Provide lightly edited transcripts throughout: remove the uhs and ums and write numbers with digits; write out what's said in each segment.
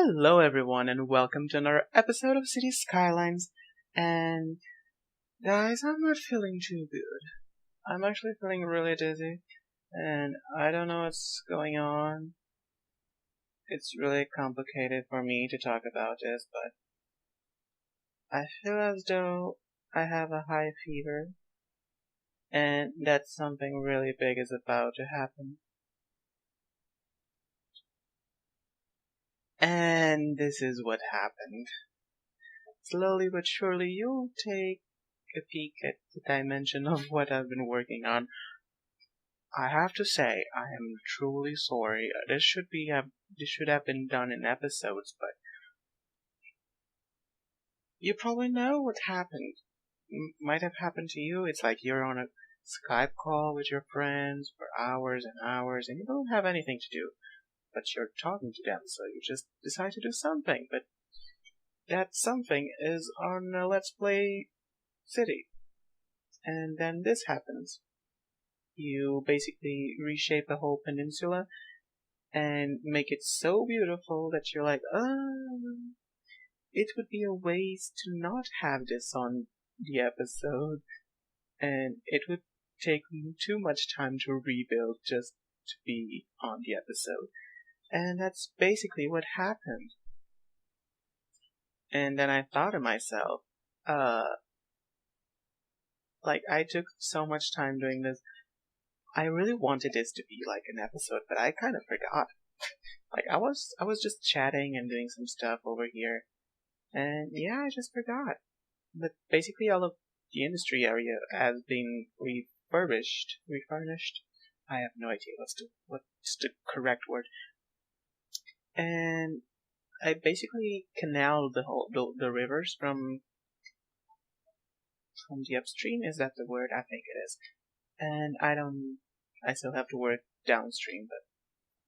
Hello everyone and welcome to another episode of Cities Skylines. And guys, I'm not feeling too good. I'm actually feeling really dizzy and I don't know what's going on. It's really complicated for me to talk about this, but I feel as though I have a high fever and that something really big is about to happen. And this is what happened. Slowly but surely you'll take a peek at the dimension of what I've been working on. I have to say, I am truly sorry. This should have been done in episodes, but you probably know what happened. Might have happened to you. It's like you're on a Skype call with your friends for hours and hours, and you don't have anything to do, but you're talking to them, so you just decide to do something. But that something is on a Let's Play City, and then this happens. You basically reshape the whole peninsula and make it so beautiful that you're like, it would be a waste to not have this on the episode, and it would take too much time to rebuild just to be on the episode. And that's basically what happened. And then I thought to myself, like I took so much time doing this. I really wanted this to be like an episode, but I kind of forgot. Like I was just chatting and doing some stuff over here, and yeah, I just forgot. But basically, all of the industry area has been refurnished. I have no idea what's the correct word. And I basically canaled the rivers from the upstream. Is that the word? I think it is. And I still have to work downstream, but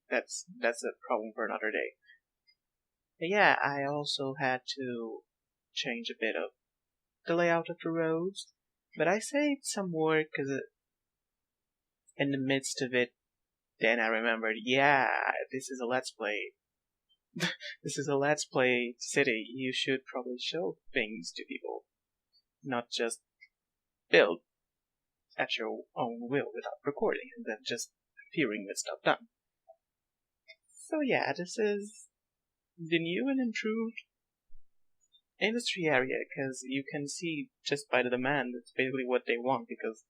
that's a problem for another day. But yeah, I also had to change a bit of the layout of the roads, but I saved some work because in the midst of it, then I remembered, yeah, this is a Let's Play. This is a Let's Play city. You should probably show things to people, not just build at your own will without recording and then just appearing with stuff done. So yeah, this is the new and improved industry area, because you can see just by the demand, it's basically what they want, because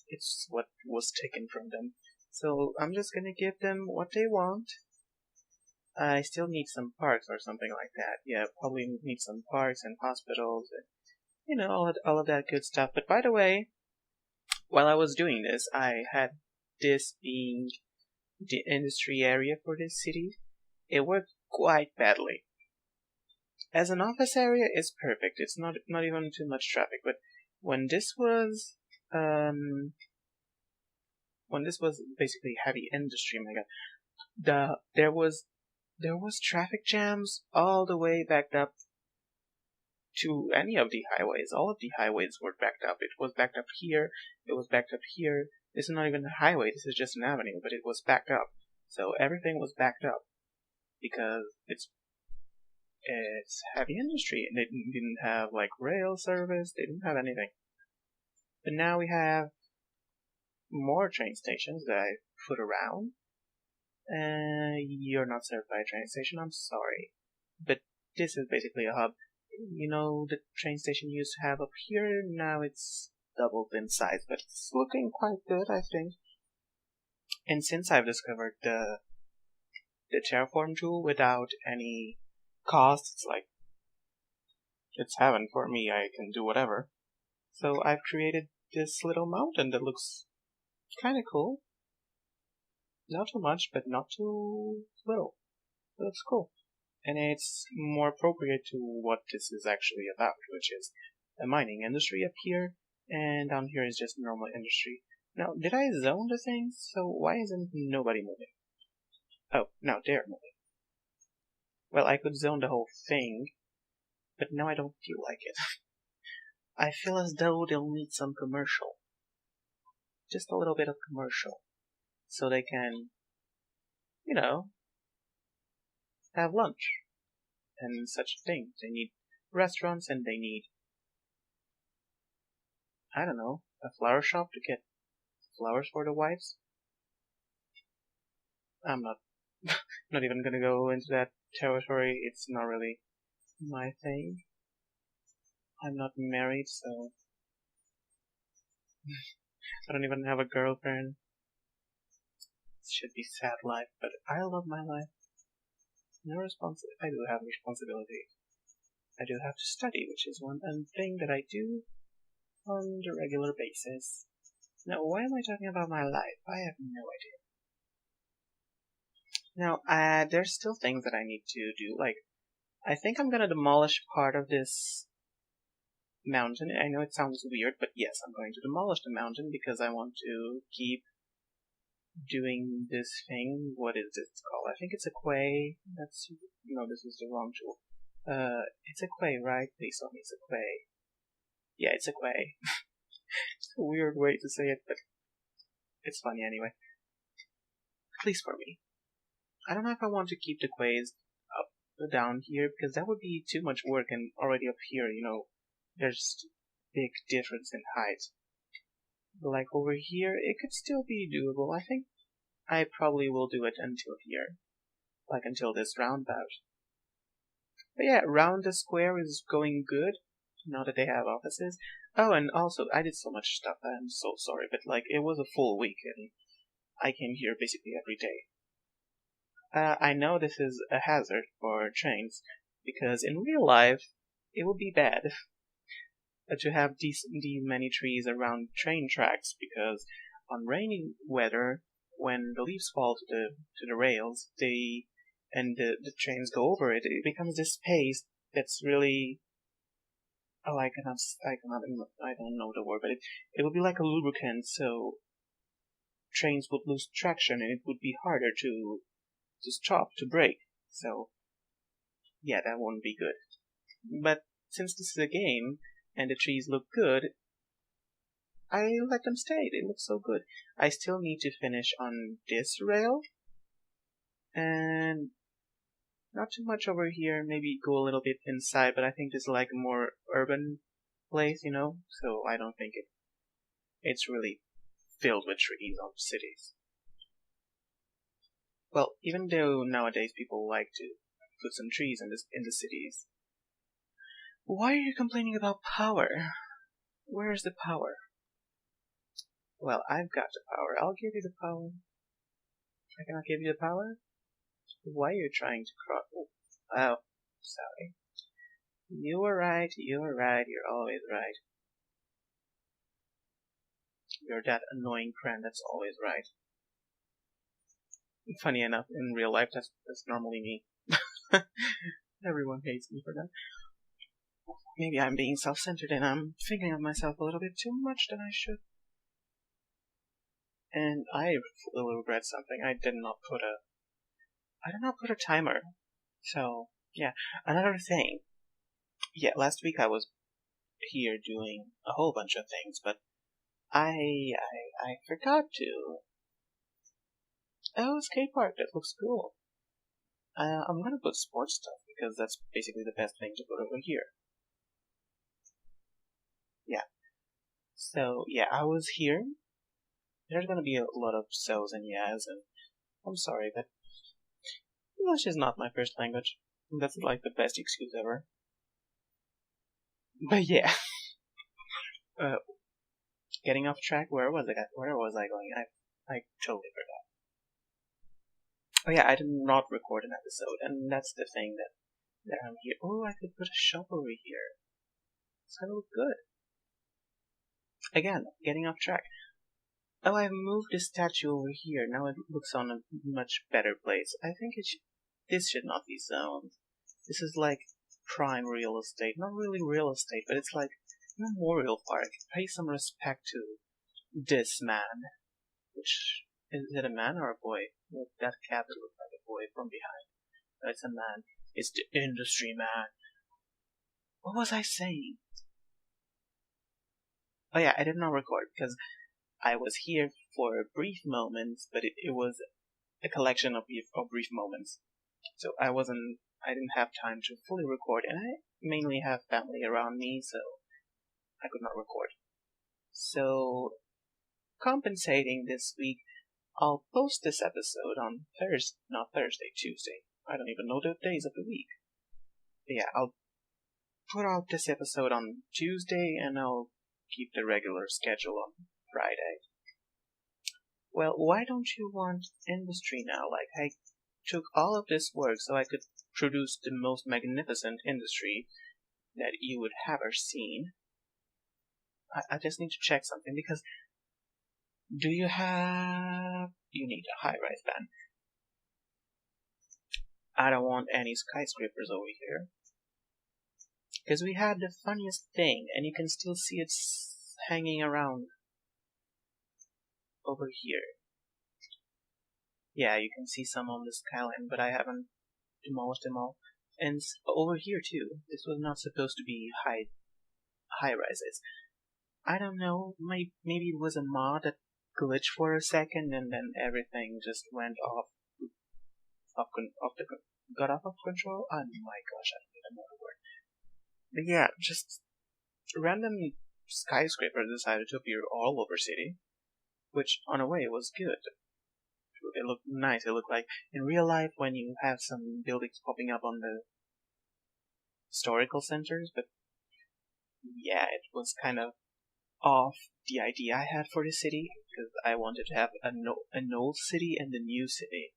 it's what was taken from them. So I'm just gonna give them what they want. I still need some parks or something like that. Yeah, probably need some parks and hospitals and, all of that good stuff. But by the way, while I was doing this, I had this being the industry area for this city. It worked quite badly. As an office area, it's perfect. It's not even too much traffic. But when this was basically heavy industry, my god, there was traffic jams all the way backed up to any of the highways. All of the highways were backed up. It was backed up here. It was backed up here. This is not even a highway. This is just an avenue, but it was backed up. So everything was backed up because it's heavy industry, and they didn't have like rail service. They didn't have anything. But now we have more train stations that I put around. You're not served by a train station. I'm sorry, but this is basically a hub. The train station you used to have up here, now it's doubled in size, but it's looking quite good, I think. And since I've discovered the terraform tool without any cost, it's heaven for me. I can do whatever. So I've created this little mountain that looks kind of cool. Not too much, but not too little. It looks cool. And it's more appropriate to what this is actually about, which is a mining industry up here, and down here is just normal industry. Now, did I zone the things? So why isn't nobody moving? Oh, now they're moving. Well, I could zone the whole thing, but now I don't feel like it. I feel as though they'll need some commercial. Just a little bit of commercial. So they can, have lunch. and such things. They need restaurants and they need, I don't know, a flower shop to get flowers for the wives. I'm not even gonna go into that territory. It's not really my thing. I'm not married, so I don't even have a girlfriend. It should be sad life, but I love my life. I do have responsibility. I do have to study, which is one thing that I do on the regular basis. Now, why am I talking about my life? I have no idea. Now, there's still things that I need to do. Like, I think I'm gonna demolish part of this mountain. I know it sounds weird, but yes, I'm going to demolish the mountain because I want to keep doing this thing. What is it called? I think it's a quay. No, this is the wrong tool. It's a quay, right? Please tell me it's a quay. Yeah, it's a quay. It's a weird way to say it, but it's funny anyway. At least for me. I don't know if I want to keep the quays up or down here, because that would be too much work, and already up here, there's big difference in height. Like over here, it could still be doable. I think I probably will do it until here. Like until this roundabout. But yeah, round the square is going good, now that they have offices. Oh, and also, I did so much stuff, I'm so sorry, but like, it was a full week, and I came here basically every day. I know this is a hazard for trains, because in real life, it would be bad to have these many trees around train tracks, because on rainy weather, when the leaves fall to the rails, the trains go over it, it becomes this paste that's really, I don't know the word, but it would be like a lubricant, so trains would lose traction and it would be harder to stop, to brake. So yeah, that won't be good. But since this is a game and the trees look good, I let them stay. They look so good. I still need to finish on this rail, and not too much over here. Maybe go a little bit inside, but I think this is like a more urban place, so I don't think it's really filled with trees of cities. Well, even though nowadays people like to put some trees in the cities, why are you complaining about power? Where's the power? Well, I've got the power. I'll give you the power. I cannot give you the power? Why are you trying to cross? Oh, sorry. You were right, you're always right. You're that annoying friend that's always right. Funny enough, in real life, that's normally me. Everyone hates me for that. Maybe I'm being self-centered and I'm thinking of myself a little bit too much than I should. And I will regret something. I did not put a timer. So, yeah. Another thing. Yeah, last week I was here doing a whole bunch of things, but I forgot to. Oh, skate park, that looks cool. I'm gonna put sports stuff because that's basically the best thing to put over here. Yeah. So, yeah, I was here. There's gonna be a lot of so's and yeahs, and I'm sorry, but English is not my first language. That's like the best excuse ever. But yeah. Getting off track, where was I going? I totally forgot. Oh yeah, I did not record an episode, and that's the thing that I'm here. Oh, I could put a shop over here. So I look good. Again, getting off track. Oh, I've moved the statue over here. Now it looks on a much better place. I think this should not be zoned. This is like prime real estate. Not really real estate, but it's like a memorial park. Pay some respect to this man. Which, is it a man or a boy? Well, that cat looks like a boy from behind. No, it's a man. It's the industry man. What was I saying? Oh yeah, I did not record because I was here for brief moments, but it was a collection of brief moments. So I wasn't I didn't have time to fully record, and I mainly have family around me, so I could not record. So, compensating this week, I'll post this episode on Tuesday. I don't even know the days of the week. But yeah, I'll put out this episode on Tuesday, and I'll keep the regular schedule on Friday. Well, why don't you want industry now? Like, I took all of this work so I could produce the most magnificent industry that you would have ever seen. I just need to check something, because do you have... You need a high-rise ban. I don't want any skyscrapers over here. Because we had the funniest thing, and you can still see it hanging around over here. Yeah, you can see some on the skyline, but I haven't demolished them all. And over here too, this was not supposed to be high rises. I don't know, maybe it was a mod that glitched for a second, and then everything just went got off of control. Oh my gosh, I don't even know the word. But yeah, just random skyscrapers decided to appear all over city, which on a way was good. It looked nice. It looked like in real life when you have some buildings popping up on the historical centers, but yeah, it was kind of off the idea I had for the city, because I wanted to have an old city and a new city,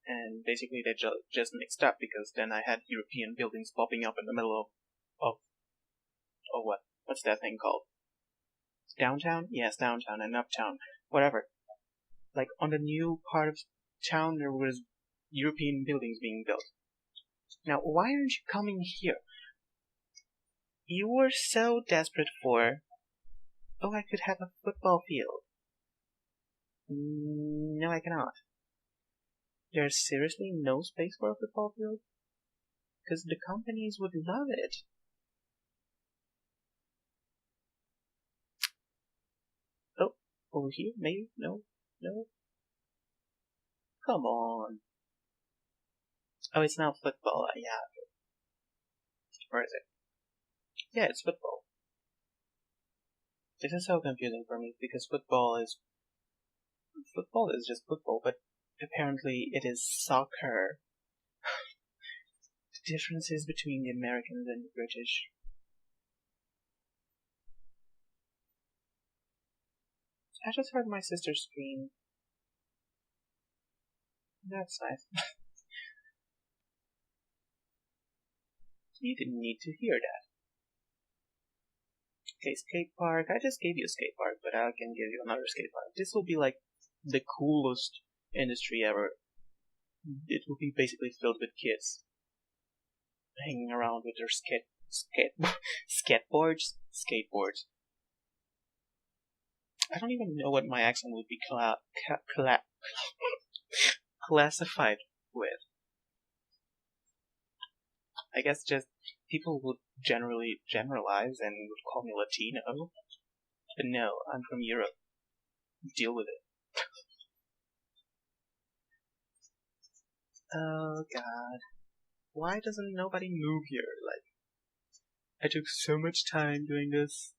and basically they just mixed up, because then I had European buildings popping up in the middle of what's that thing called? Downtown? Yes, downtown and uptown, whatever. Like on the new part of town, there was European buildings being built. Now, why aren't you coming here? You were so desperate for, oh, I could have a football field. No, I cannot. There's seriously no space for a football field? Because the companies would love it. Oh, over here? Maybe? No? No? Come on. Oh, it's now football. Yeah. Where is it? Yeah, it's football. This is so confusing for me, because football is just football, but apparently it is soccer. The differences between the Americans and the British. I just heard my sister scream. That's nice. You didn't need to hear that. Okay, skate park. I just gave you a skate park, but I can give you another skate park. This will be like the coolest industry ever. It will be basically filled with kids hanging around with their skateboards. I don't even know what my accent would be classified with. I guess just people would generally generalize and would call me Latino. But no, I'm from Europe. Deal with it. Oh god. Why doesn't nobody move here? Like, I took so much time doing this.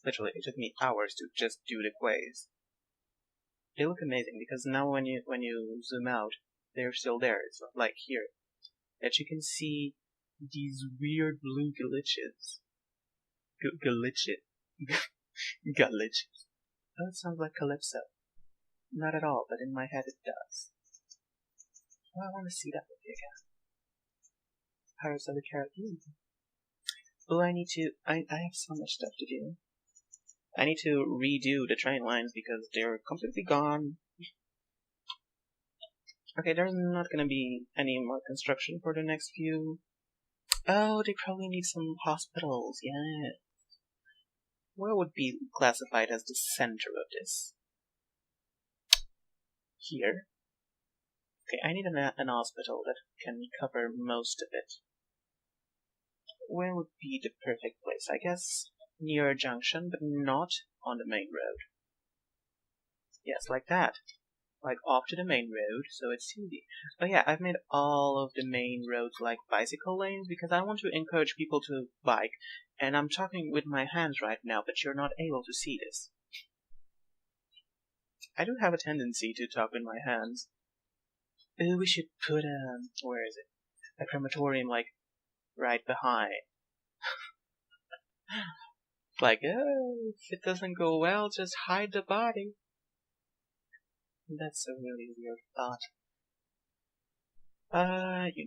Literally, it took me hours to just do the quays. They look amazing, because now when you zoom out, they're still there. It's not like here that you can see these weird blue glitches. Glitches. Oh, it sounds like Calypso. Not at all, but in my head it does. Oh, I want to see that movie again. Pirates of the Caribbean. Oh, I have so much stuff to do. I need to redo the train lines because they're completely gone. Okay, there's not gonna be any more construction for the next few. Oh, they probably need some hospitals, yeah. Where would be classified as the center of this? Here. Okay, I need an hospital that can cover most of it. Where would be the perfect place? I guess near a junction, but not on the main road. Yes, like that. like off to the main road, so it's easy. Oh yeah, I've made all of the main roads like bicycle lanes because I want to encourage people to bike, and I'm talking with my hands right now, but you're not able to see this. I do have a tendency to talk with my hands. Ooh, we should put where is it? A crematorium like right behind. Like, oh, if it doesn't go well, just hide the body. That's a really weird thought.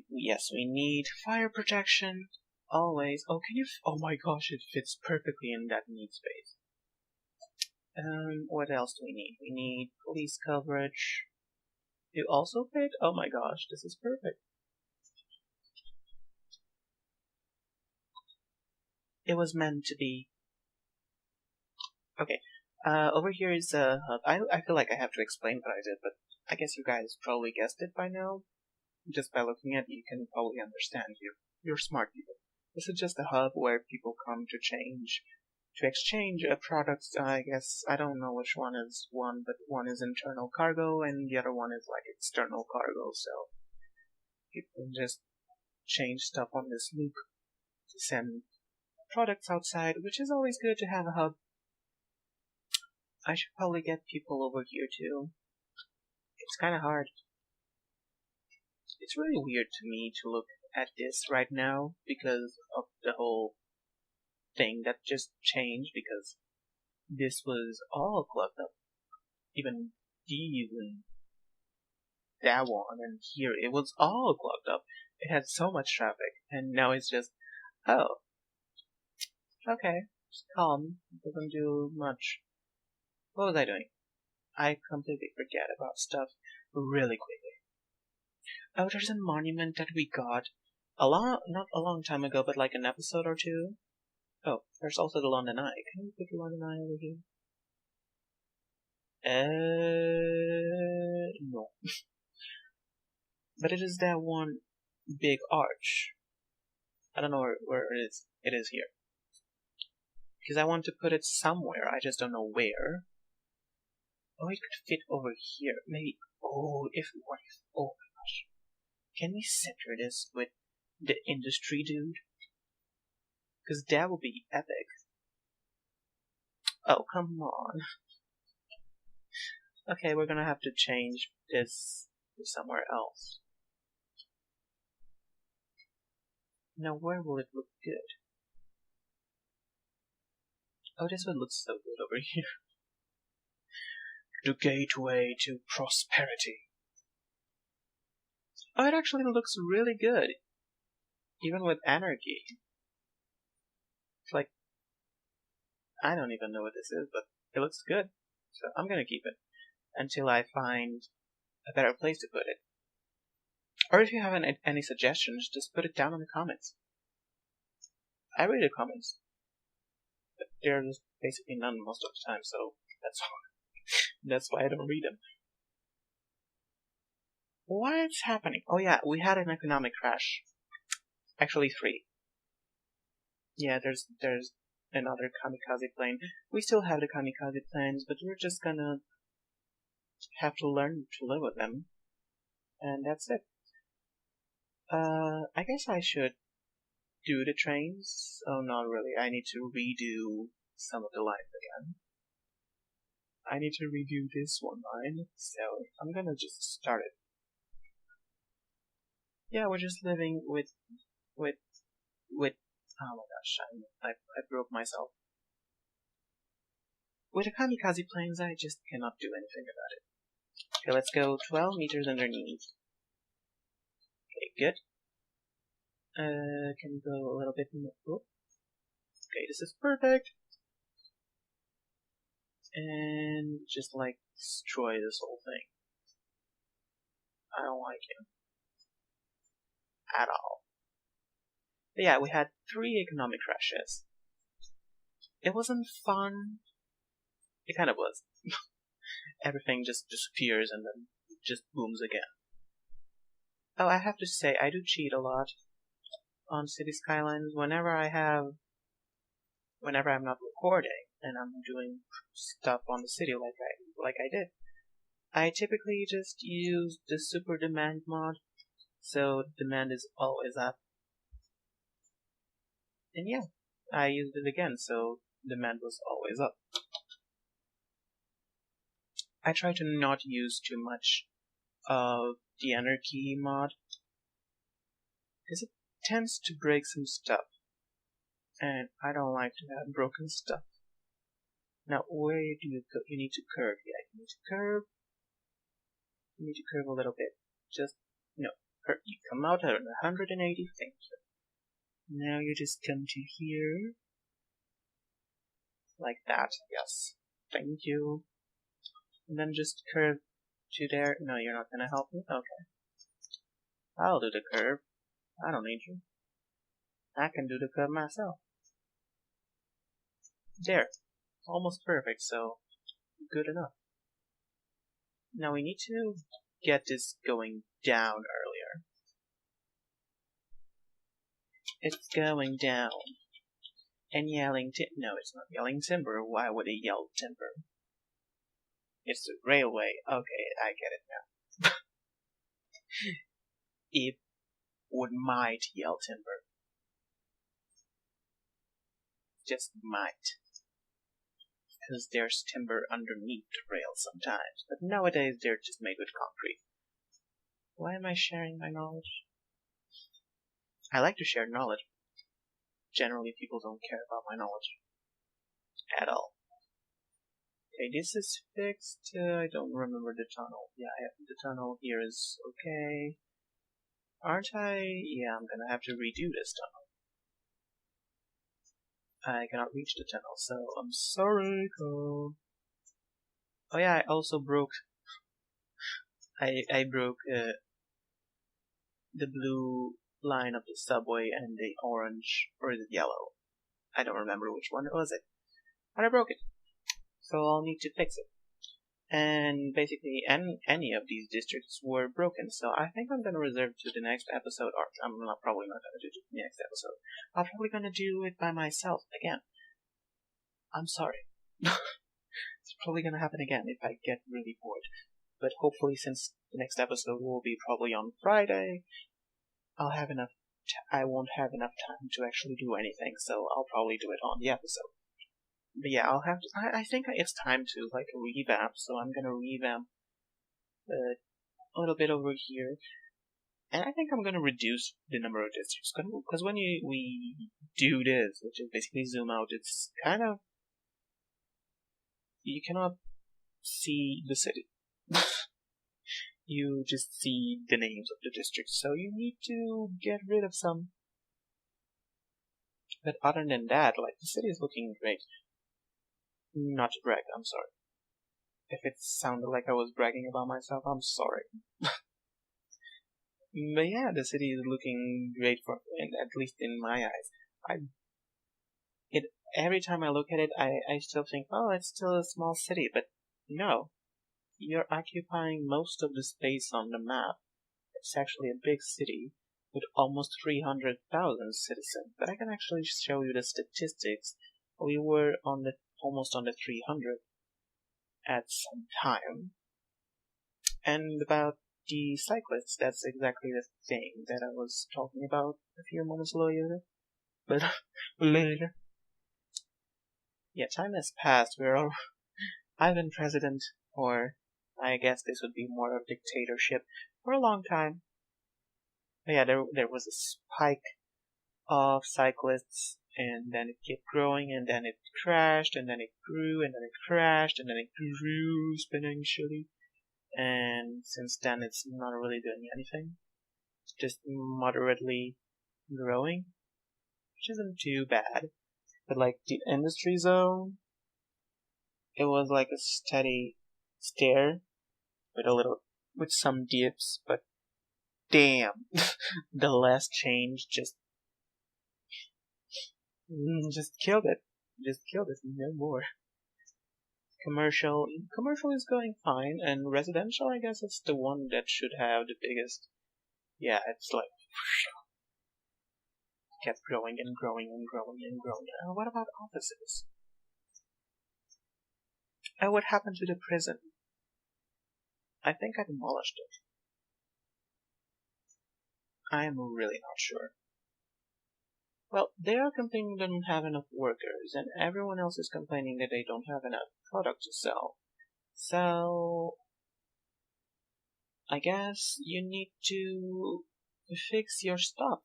Yes, we need fire protection. Always. Oh, can you? Oh my gosh, it fits perfectly in that neat space. What else do we need? We need police coverage. You also fit? Oh my gosh, this is perfect. It was meant to be. Okay. Over here is a hub. I feel like I have to explain what I did, but I guess you guys probably guessed it by now. Just by looking at it, you can probably understand. You're smart people. This is just a hub where people come to exchange products. I guess I don't know which one is one, but one is internal cargo and the other one is like external cargo. So people just change stuff on this loop to send products outside, which is always good to have a hub. I should probably get people over here too. It's kind of hard. It's really weird to me to look at this right now because of the whole thing that just changed, because this was all clogged up. Even these and that one and here, it was all clogged up. It had so much traffic, and now it's just, oh, okay, just calm, it doesn't do much. What was I doing? I completely forget about stuff really quickly. Oh, there's a monument that we got not a long time ago, but like an episode or two. Oh, there's also the London Eye. Can we put the London Eye over here? No. But it is that one big arch. I don't know where it is. It is here. Because I want to put it somewhere. I just don't know where. Oh, it could fit over here. Maybe. Oh, what if? Oh my gosh. Can we center this with the industry dude? Because that would be epic. Oh, come on. Okay, we're gonna have to change this to somewhere else. Now, where will it look good? Oh, this one looks so good over here. The gateway to prosperity. Oh, it actually looks really good. Even with anarchy. It's like, I don't even know what this is, but it looks good. So I'm gonna keep it until I find a better place to put it. Or if you have any suggestions, just put it down in the comments. I read the comments, but there's basically none most of the time, so that's why I don't read them. What's happening? Oh yeah, we had an economic crash. Actually 3. Yeah, there's another kamikaze plane. We still have the kamikaze planes, but we're just gonna have to learn to live with them. And that's it. I guess I should do the trains. Oh, not really. I need to redo some of the lines again. I need to redo this one line, so I'm gonna just start it. Yeah, we're just living with oh my gosh, I broke myself. With the kamikaze planes, I just cannot do anything about it. Okay, let's go 12 meters underneath. Okay, good. Can we go a little bit more? Oh. Okay, this is perfect. And just like destroy this whole thing. I don't like it at all. But yeah, we had 3 economic crashes. It wasn't fun. It kind of was. Everything just disappears and then just booms again. Oh, I have to say, I do cheat a lot on Cities Skylines whenever I'm not recording and I'm doing stuff on the city like I did. I typically just use the super demand mod, so demand is always up. And yeah, I used it again, so demand was always up. I try to not use too much of the anarchy mod, because it tends to break some stuff, and I don't like to have broken stuff. Now, where do you go? You need to curve. Yeah, you need to curve. You need to curve a little bit. Just, no. You come out at 180. Thank you. Now you just come to here. Like that. Yes. Thank you. And then just curve to there. No, you're not gonna help me? Okay. I'll do the curve. I don't need you. I can do the curve myself. There. Almost perfect, so good enough. Now we need to get this going down earlier. It's going down. And yelling no, it's not yelling timber. Why would it yell timber? It's the railway. Okay, I get it now. It might yell timber. Just might. Because there's timber underneath the rail sometimes. But nowadays they're just made with concrete. Why am I sharing my knowledge? I like to share knowledge. Generally people don't care about my knowledge. At all. Okay, this is fixed. I don't remember the tunnel. Yeah, the tunnel here is okay. Aren't I? Yeah, I'm gonna have to redo this tunnel. I cannot reach the tunnel, so I'm sorry, Cole. Oh yeah, I also broke. I broke the blue line of the subway and the orange, or is it yellow? I don't remember which one it was but I broke it. So I'll need to fix it. And basically, any of these districts were broken, so I think I'm gonna reserve to the next episode, or I'm probably not gonna do it the next episode. I'm probably gonna do it by myself again. I'm sorry. It's probably gonna happen again if I get really bored. But hopefully, since the next episode will be probably on Friday, I'll have enough. I won't have enough time to actually do anything, so I'll probably do it on the episode. But yeah, I'll have to. I think it's time to like revamp, so I'm gonna revamp a little bit over here, and I think I'm gonna reduce the number of districts because when we do this, which is basically zoom out, it's kind of you cannot see the city. You just see the names of the districts, so you need to get rid of some. But other than that, like the city is looking great. Not to brag, I'm sorry. If it sounded like I was bragging about myself, I'm sorry. But yeah, the city is looking great at least in my eyes. Every time I look at it, I still think, oh, it's still a small city, but no. You're occupying most of the space on the map. It's actually a big city with almost 300,000 citizens. But I can actually show you the statistics. We were almost on the 300 at some time. And about the cyclists, that's exactly the thing that I was talking about a few moments later. But later. Yeah, time has passed. I've been president, or I guess this would be more of a dictatorship, for a long time. But yeah, there was a spike of cyclists, and then it kept growing, and then it crashed, and then it grew, and then it crashed, and then it grew exponentially. And since then, it's not really doing anything. It's just moderately growing, which isn't too bad. But like the industry zone, it was like a steady stair with some dips, but damn, the last change just killed it. Just killed it, no more. Commercial is going fine, and residential, I guess, it's the one that should have the biggest. Yeah, it's like kept growing and growing and growing and growing. What about offices? What happened to the prison? I think I demolished it. I am really not sure. Well, they are complaining they don't have enough workers, and everyone else is complaining that they don't have enough product to sell. So, I guess you need to fix your stuff.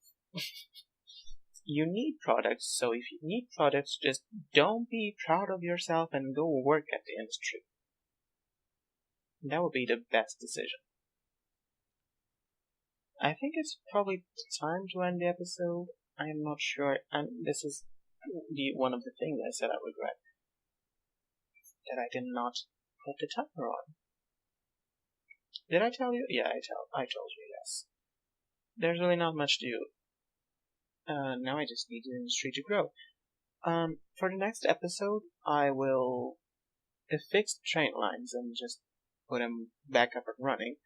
You need products, so if you need products, just don't be proud of yourself and go work at the industry. That would be the best decision. I think it's probably time to end the episode. I'm not sure, and this is one of the things I said I regret. That I did not put the timer on. Did I tell you? Yeah, I told you, yes. There's really not much to do. Now I just need the industry to grow. For the next episode, I will fix train lines and just put them back up and running.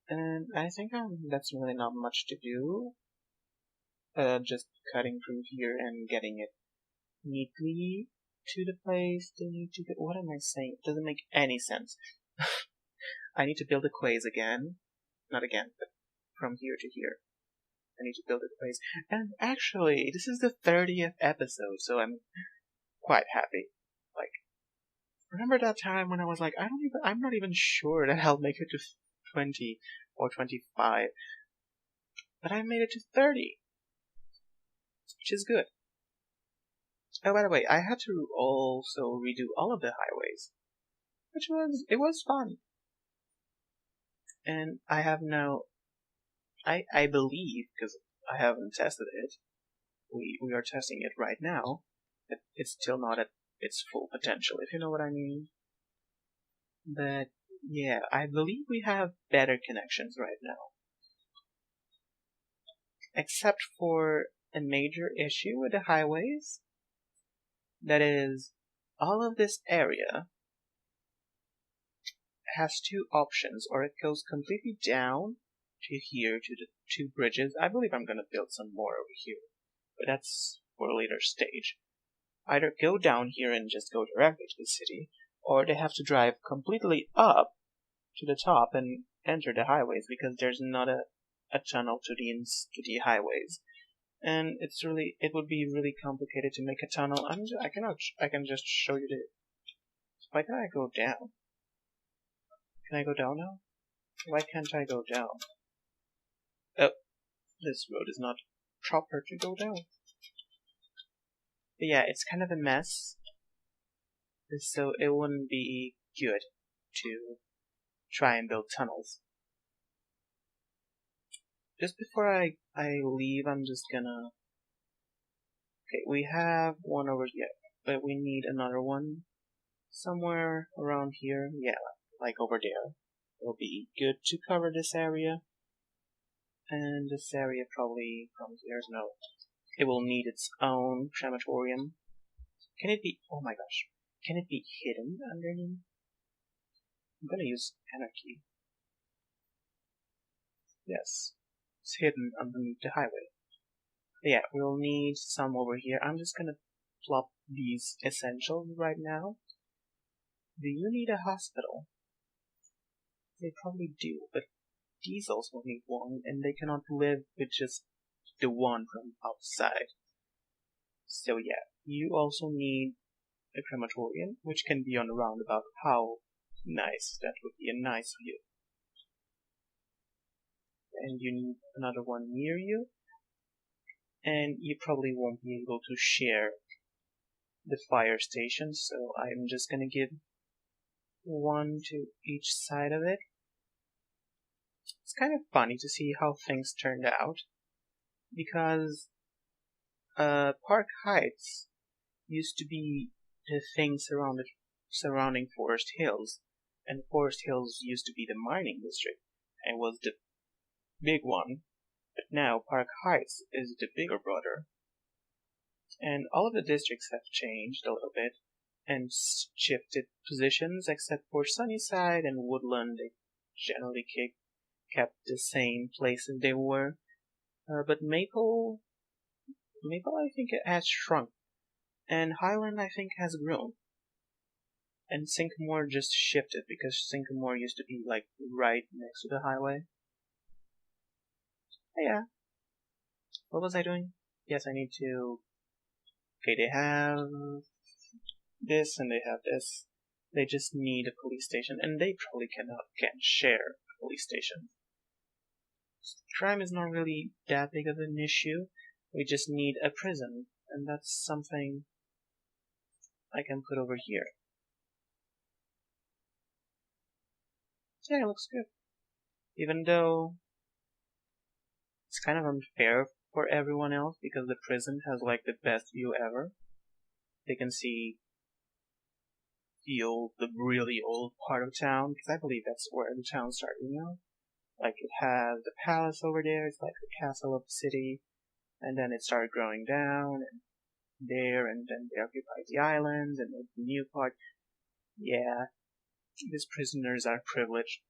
And I think that's really not much to do. Just cutting through here and getting it neatly to the place they need to get. What am I saying? It doesn't make any sense. I need to build the quays again. Not again, but from here to here. I need to build the quays. And actually, this is the 30th episode, so I'm quite happy. Like, remember that time when I was like, I'm not even sure that I'll make it to 20 or 25. But I made it to 30. Which is good. Oh, by the way, I had to also redo all of the highways. It was fun. And I have now, I believe, because I haven't tested it, we are testing it right now, but it's still not at its full potential, if you know what I mean. But yeah, I believe we have better connections right now. Except for a major issue with the highways. That is, all of this area has two options, or it goes completely down to here to the two bridges. I believe I'm going to build some more over here, but that's for a later stage. Either go down here and just go directly to the city, or they have to drive completely up to the top and enter the highways, because there's not a tunnel to the highways. And it would be really complicated to make a tunnel. I can just show you the. Why can't I go down? Can I go down now? Why can't I go down? Oh, this road is not proper to go down. But yeah, it's kind of a mess. So it wouldn't be good to try and build tunnels. Just before I leave, I'm just gonna... Okay, we have one over here, but we need another one somewhere around here. Yeah, like over there. It'll be good to cover this area. And this area probably from here, no. It will need its own crematorium. Can it be... Oh my gosh. Can it be hidden underneath? I'm gonna use anarchy. Yes. It's hidden underneath the highway. But yeah, we'll need some over here. I'm just gonna plop these essentials right now. Do you need a hospital? They probably do, but these also need one, and they cannot live with just the one from outside. So yeah, you also need a crematorium, which can be on a roundabout. How nice. That would be a nice view. And you need another one near you. And you probably won't be able to share the fire station, so I'm just gonna give one to each side of it. It's kind of funny to see how things turned out, because Park Heights used to be the thing surrounding Forest Hills, and Forest Hills used to be the mining district, and was the big one, but now Park Heights is the bigger brother. And all of the districts have changed a little bit, and shifted positions, except for Sunnyside and Woodland. They generally kept the same places they were. But Maple, I think it has shrunk, and Highland, I think, has grown. And Sycamore just shifted because Sycamore used to be like right next to the highway. But yeah. What was I doing? Yes, I need to... Okay, they have this and they have this. They just need a police station, and they probably can't share a police station. Crime is not really that big of an issue. We just need a prison, and that's something I can put over here. Yeah, it looks good. Even though it's kind of unfair for everyone else because the prison has like the best view ever. They can see the really old part of town, because I believe that's where the town started, you know? Like, it has the palace over there, it's like the castle of the city, and then it started growing down, and then they occupied the island, and the new part. Yeah, these prisoners are privileged.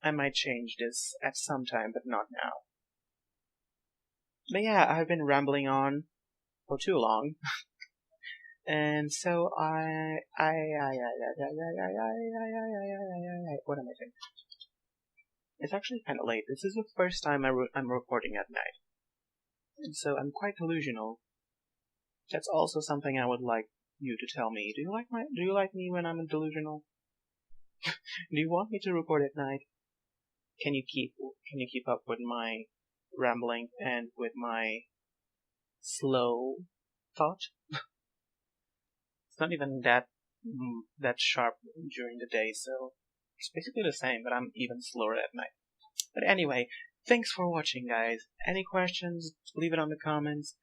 I might change this at some time, but not now. But yeah, I've been rambling on for too long. And so what am I saying? It's actually kind of late. This is the first time I'm recording at night. And so I'm quite delusional. That's also something I would like you to tell me. Do you like me when I'm delusional? Do you want me to record at night? Can you keep up with my rambling and with my slow thought? It's not even that sharp during the day, so it's basically the same, but I'm even slower at night. But anyway, thanks for watching, guys. Any questions, leave it on the comments.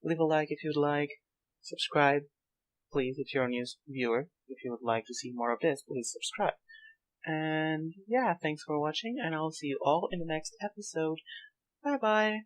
Leave a like if you'd like. Subscribe, please, if you're a new viewer. If you would like to see more of this, please subscribe. And yeah, thanks for watching, and I'll see you all in the next episode. Bye bye!